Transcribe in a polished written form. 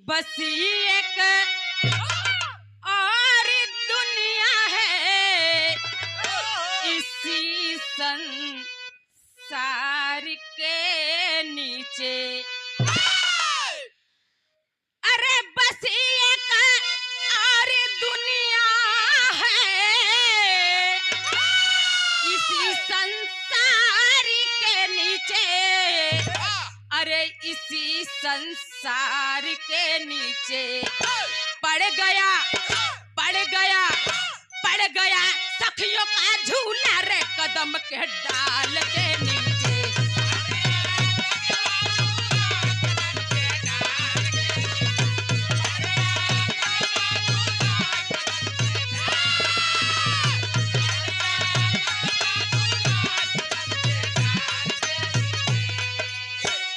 बस एक और दुनिया है इसी संसार के नीचे। अरे बस एक और दुनिया है इसी संसार के नीचे। अरे इसी संसार के नीचे पड़ गया सखियों का झूला रे कदम के डाल के